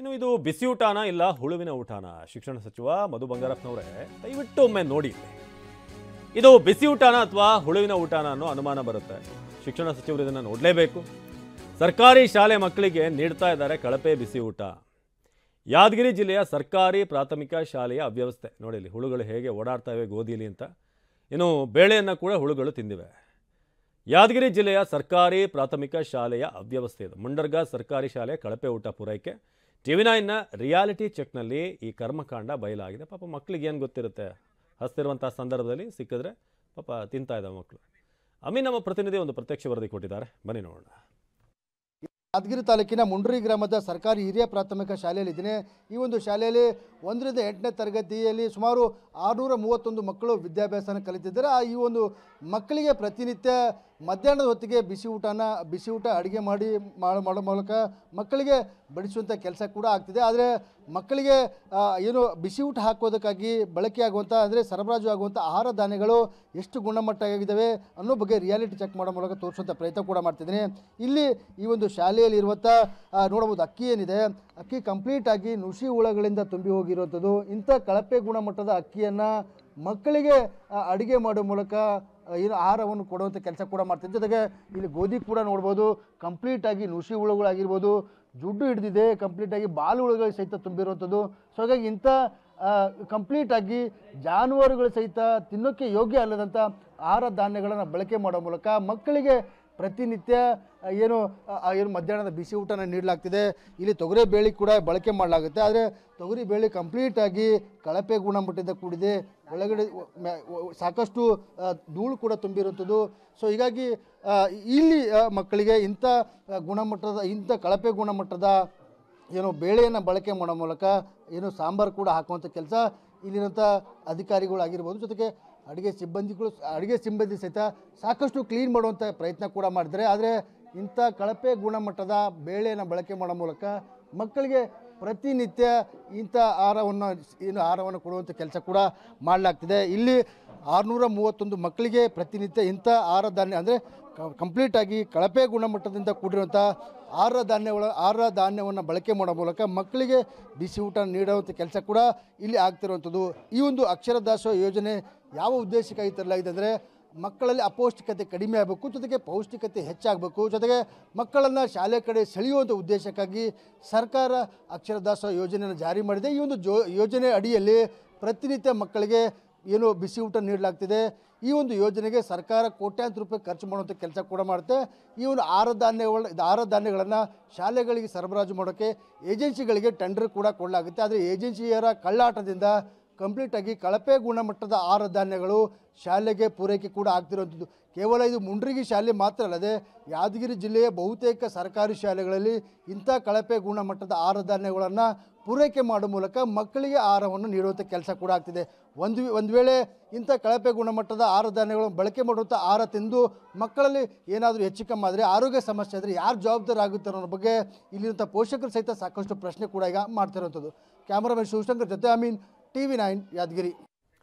ಇನ್ನು ಇದು ಬಿಸಿ ಊಟನ ಇಲ್ಲ ಹುಳುವಿನ ಊಟನ? ಶಿಕ್ಷಣ ಸಚಿವ ಮಧು ಬಂಗಾರಪ್ಪನವರೇ ದಯವಿಟ್ಟು ಒಮ್ಮೆ ನೋಡಿ. ಇದು ಬಿಸಿ ಊಟನ ಅಥವಾ ಹುಳುವಿನ ಊಟನ ಅನ್ನೋ ಅನುಮಾನ ಬರುತ್ತೆ. ಶಿಕ್ಷಣ ಸಚಿವರು ಇದನ್ನು ನೋಡಲೇಬೇಕು. ಸರ್ಕಾರಿ ಶಾಲೆ ಮಕ್ಕಳಿಗೆ ನೀಡ್ತಾ ಇದ್ದಾರೆ ಕಳಪೆ ಬಿಸಿ ಊಟ. ಯಾದಗಿರಿ ಜಿಲ್ಲೆಯ ಸರ್ಕಾರಿ ಪ್ರಾಥಮಿಕ ಶಾಲೆಯ ಅವ್ಯವಸ್ಥೆ ನೋಡಿ. ಇಲ್ಲಿ ಹುಳುಗಳು ಹೇಗೆ ಓಡಾಡ್ತಾ ಇವೆ ಗೋಧಿಲಿ ಅಂತ. ಇನ್ನು ಬೇಳೆಯನ್ನು ಕೂಡ ಹುಳುಗಳು ತಿಂದಿವೆ. ಯಾದಗಿರಿ ಜಿಲ್ಲೆಯ ಸರ್ಕಾರಿ ಪ್ರಾಥಮಿಕ ಶಾಲೆಯ ಅವ್ಯವಸ್ಥೆ ಇದು. ಮುಂಡರ್ಗ ಸರ್ಕಾರಿ ಶಾಲೆಯ ಕಳಪೆ ಊಟ ಪೂರೈಕೆ. TV9ನ ರಿಯಾಲಿಟಿ ಚೆಕ್ನಲ್ಲಿ ಈ ಕರ್ಮಕಾಂಡ ಬಯಲಾಗಿದೆ. ಪಾಪ ಮಕ್ಕಳಿಗೆ ಏನು ಗೊತ್ತಿರುತ್ತೆ, ಹಸ್ತಿರುವಂಥ ಸಂದರ್ಭದಲ್ಲಿ ಸಿಕ್ಕಿದ್ರೆ ಪಾಪ ತಿಂತಾ ಇದ್ದಾವೆ ಮಕ್ಕಳು. ಅಮೀನ್ ನಮ್ಮ ಪ್ರತಿನಿಧಿ ಒಂದು ಪ್ರತ್ಯಕ್ಷ ವರದಿ ಕೊಟ್ಟಿದ್ದಾರೆ, ಬನ್ನಿ ನೋಡೋಣ. ಯಾದಗಿರಿ ತಾಲೂಕಿನ ಮುಂಡ್ರಿ ಗ್ರಾಮದ ಸರ್ಕಾರಿ ಹಿರಿಯ ಪ್ರಾಥಮಿಕ ಶಾಲೆಯಲ್ಲಿದ್ದೇನೆ. ಈ ಒಂದು ಶಾಲೆಯಲ್ಲಿ 1ರಿಂದ 8ನೇ ತರಗತಿಯಲ್ಲಿ ಸುಮಾರು 631 ಮಕ್ಕಳು ವಿದ್ಯಾಭ್ಯಾಸನ ಕಲಿತಿದ್ದಾರೆ. ಈ ಒಂದು ಮಕ್ಕಳಿಗೆ ಪ್ರತಿನಿತ್ಯ ಮಧ್ಯಾಹ್ನದ ಹೊತ್ತಿಗೆ ಬಿಸಿ ಊಟ ಅಡುಗೆ ಮಾಡೋ ಮೂಲಕ ಮಕ್ಕಳಿಗೆ ಬಡಿಸುವಂಥ ಕೆಲಸ ಕೂಡ ಆಗ್ತಿದೆ. ಆದರೆ ಮಕ್ಕಳಿಗೆ ಏನು ಬಿಸಿ ಊಟ ಹಾಕೋದಕ್ಕಾಗಿ ಬಳಕೆಯಾಗುವಂಥ ಅಂದರೆ ಸರಬರಾಜು ಆಗುವಂಥ ಆಹಾರ ಧಾನ್ಯಗಳು ಎಷ್ಟು ಗುಣಮಟ್ಟವಾಗಿದ್ದಾವೆ ಅನ್ನೋ ಬಗ್ಗೆ ರಿಯಾಲಿಟಿ ಚೆಕ್ ಮಾಡೋ ಮೂಲಕ ತೋರಿಸುವಂಥ ಪ್ರಯತ್ನ ಕೂಡ ಮಾಡ್ತಿದ್ದೀನಿ. ಇಲ್ಲಿ ಈ ಒಂದು ಶಾಲೆಯಲ್ಲಿರುವಂಥ ನೋಡ್ಬೋದು ಅಕ್ಕಿ ಏನಿದೆ, ಅಕ್ಕಿ ಕಂಪ್ಲೀಟಾಗಿ ನುಸಿ ಹುಳಗಳಿಂದ ತುಂಬಿ ಹೋಗಿರುವಂಥದ್ದು. ಇಂಥ ಕಳಪೆ ಗುಣಮಟ್ಟದ ಅಕ್ಕಿಯನ್ನು ಮಕ್ಕಳಿಗೆ ಅಡುಗೆ ಮಾಡೋ ಮೂಲಕ ಏನು ಆಹಾರವನ್ನು ಕೊಡುವಂಥ ಕೆಲಸ ಕೂಡ ಮಾಡ್ತಿದ್ದೆ. ಜೊತೆಗೆ ಇಲ್ಲಿ ಗೋಧಿ ಕೂಡ ನೋಡ್ಬೋದು, ಕಂಪ್ಲೀಟಾಗಿ ನುಸಿ ಹುಳುಗಳಾಗಿರ್ಬೋದು, ಜುಡ್ಡು ಹಿಡಿದಿದೆ, ಕಂಪ್ಲೀಟಾಗಿ ಬಾಲು ಹುಳುಗಳು ಸಹಿತ ತುಂಬಿರುವಂಥದ್ದು. ಸೊ ಹಾಗಾಗಿ ಇಂಥ ಕಂಪ್ಲೀಟಾಗಿ ಜಾನುವಾರುಗಳು ಸಹಿತ ತಿನ್ನೋಕ್ಕೆ ಯೋಗ್ಯ ಅಲ್ಲದಂಥ ಆಹಾರ ಧಾನ್ಯಗಳನ್ನು ಬಳಕೆ ಮಾಡೋ ಮೂಲಕ ಮಕ್ಕಳಿಗೆ ಪ್ರತಿನಿತ್ಯ ಏನು ಮಧ್ಯಾಹ್ನದ ಬಿಸಿ ಊಟನ ನೀಡಲಾಗ್ತಿದೆ. ಇಲ್ಲಿ ತೊಗರಿ ಬೇಳೆ ಕೂಡ ಬಳಕೆ ಮಾಡಲಾಗುತ್ತೆ. ಆದರೆ ತೊಗರಿ ಬೇಳೆ ಕಂಪ್ಲೀಟಾಗಿ ಕಳಪೆ ಗುಣಮಟ್ಟದಿಂದ ಕೂಡಿದೆ. ಒಳಗಡೆ ಸಾಕಷ್ಟು ಧೂಳು ಕೂಡ ತುಂಬಿರುವಂಥದ್ದು. ಸೊ ಹೀಗಾಗಿ ಇಲ್ಲಿ ಮಕ್ಕಳಿಗೆ ಇಂಥ ಕಳಪೆ ಗುಣಮಟ್ಟದ ಏನು ಬೇಳೆಯನ್ನು ಬಳಕೆ ಮಾಡೋ ಮೂಲಕ ಏನು ಸಾಂಬಾರು ಕೂಡ ಹಾಕುವಂಥ ಕೆಲಸ ಇಲ್ಲಿರುವಂಥ ಅಧಿಕಾರಿಗಳಾಗಿರ್ಬೋದು, ಜೊತೆಗೆ ಅಡುಗೆ ಸಿಬ್ಬಂದಿ ಸಹಿತ ಸಾಕಷ್ಟು ಕ್ಲೀನ್ ಮಾಡುವಂಥ ಪ್ರಯತ್ನ ಕೂಡ ಮಾಡಿದ್ದಾರೆ. ಆದರೆ ಇಂಥ ಕಳಪೆ ಗುಣಮಟ್ಟದ ಬೇಳೆಯನ್ನು ಬಳಕೆ ಮಾಡೋ ಮೂಲಕ ಮಕ್ಕಳಿಗೆ ಪ್ರತಿನಿತ್ಯ ಇಂಥ ಆಹಾರವನ್ನು ಕೊಡುವಂಥ ಕೆಲಸ ಕೂಡ ಮಾಡಲಾಗ್ತಿದೆ. ಇಲ್ಲಿ 631 ಮಕ್ಕಳಿಗೆ ಪ್ರತಿನಿತ್ಯ ಇಂಥ ಆಹಾರ ಧಾನ್ಯ ಅಂದರೆ ಕಂಪ್ಲೀಟಾಗಿ ಕಳಪೆ ಗುಣಮಟ್ಟದಿಂದ ಕೂಡಿರುವಂಥ ಆಹಾರ ಧಾನ್ಯವನ್ನು ಬಳಕೆ ಮಾಡೋ ಮೂಲಕ ಮಕ್ಕಳಿಗೆ ಬಿಸಿ ಊಟ ನೀಡುವಂಥ ಕೆಲಸ ಕೂಡ ಇಲ್ಲಿ ಆಗ್ತಿರುವಂಥದ್ದು. ಈ ಒಂದು ಅಕ್ಷರ ದಾಸೋಹ ಯೋಜನೆ ಯಾವ ಉದ್ದೇಶಕ್ಕಾಗಿ ತರಲಾಗಿದೆ ಅಂದರೆ ಮಕ್ಕಳಲ್ಲಿ ಅಪೌಷ್ಟಿಕತೆ ಕಡಿಮೆ ಆಗಬೇಕು, ಜೊತೆಗೆ ಪೌಷ್ಟಿಕತೆ ಹೆಚ್ಚಾಗಬೇಕು, ಜೊತೆಗೆ ಮಕ್ಕಳನ್ನು ಶಾಲೆ ಕಡೆ ಸೆಳೆಯುವಂಥ ಉದ್ದೇಶಕ್ಕಾಗಿ ಸರ್ಕಾರ ಅಕ್ಷರ ದಾಸೋಹ ಯೋಜನೆಯನ್ನು ಜಾರಿ ಮಾಡಿದೆ. ಈ ಒಂದು ಯೋಜನೆ ಅಡಿಯಲ್ಲಿ ಪ್ರತಿನಿತ್ಯ ಮಕ್ಕಳಿಗೆ ಏನು ಬಿಸಿ ಊಟ ನೀಡಲಾಗ್ತಿದೆ. ಈ ಒಂದು ಯೋಜನೆಗೆ ಸರ್ಕಾರ ಕೋಟ್ಯಾಂತರ ರೂಪಾಯಿ ಖರ್ಚು ಮಾಡುವಂಥ ಕೆಲಸ ಕೂಡ ಮಾಡುತ್ತೆ. ಈ ಒಂದು ಆಹಾರ ಧಾನ್ಯಗಳನ್ನು ಶಾಲೆಗಳಿಗೆ ಸರಬರಾಜು ಮಾಡೋಕ್ಕೆ ಏಜೆನ್ಸಿಗಳಿಗೆ ಟೆಂಡರ್ ಕೂಡ ಕೊಡಲಾಗುತ್ತೆ. ಆದರೆ ಏಜೆನ್ಸಿಯರ ಕಳ್ಳಾಟದಿಂದ ಕಂಪ್ಲೀಟಾಗಿ ಕಳಪೆ ಗುಣಮಟ್ಟದ ಆಹಾರ ಧಾನ್ಯಗಳು ಶಾಲೆಗೆ ಪೂರೈಕೆ ಕೂಡ ಆಗ್ತಿರುವಂಥದ್ದು. ಕೇವಲ ಇದು ಮುಂಡ್ರಿಗಿ ಶಾಲೆ ಮಾತ್ರ ಅಲ್ಲದೆ ಯಾದಗಿರಿ ಜಿಲ್ಲೆಯ ಬಹುತೇಕ ಸರ್ಕಾರಿ ಶಾಲೆಗಳಲ್ಲಿ ಇಂಥ ಕಳಪೆ ಗುಣಮಟ್ಟದ ಆಹಾರ ಧಾನ್ಯಗಳನ್ನು ಪೂರೈಕೆ ಮಾಡುವ ಮೂಲಕ ಮಕ್ಕಳಿಗೆ ಆಹಾರವನ್ನು ನೀಡುವಂಥ ಕೆಲಸ ಕೂಡ ಆಗ್ತಿದೆ. ಒಂದು ವೇಳೆ ಇಂಥ ಕಳಪೆ ಗುಣಮಟ್ಟದ ಆಹಾರ ಧಾನ್ಯಗಳನ್ನು ಬಳಕೆ ಮಾಡುವಂಥ ಆಹಾರ ತಿಂದು ಮಕ್ಕಳಲ್ಲಿ ಏನಾದರೂ ಹೆಚ್ಚು ಕಮ್ಮಿ ಆದರೆ ಆರೋಗ್ಯ ಸಮಸ್ಯೆ ಆದರೆ ಯಾರು ಜವಾಬ್ದಾರಿ ಆಗುತ್ತಾರೆ ಅನ್ನೋ ಬಗ್ಗೆ ಇಲ್ಲಿರುವಂಥ ಪೋಷಕರು ಸಹಿತ ಸಾಕಷ್ಟು ಪ್ರಶ್ನೆ ಕೂಡ ಈಗ ಮಾಡ್ತಿರುವಂಥದ್ದು. ಕ್ಯಾಮರಾಮನ್ ಶಿವಶಂಕರ್ ಜೊತೆ ಅಮೀನ್, TV9 ಯಾದಗಿರಿ.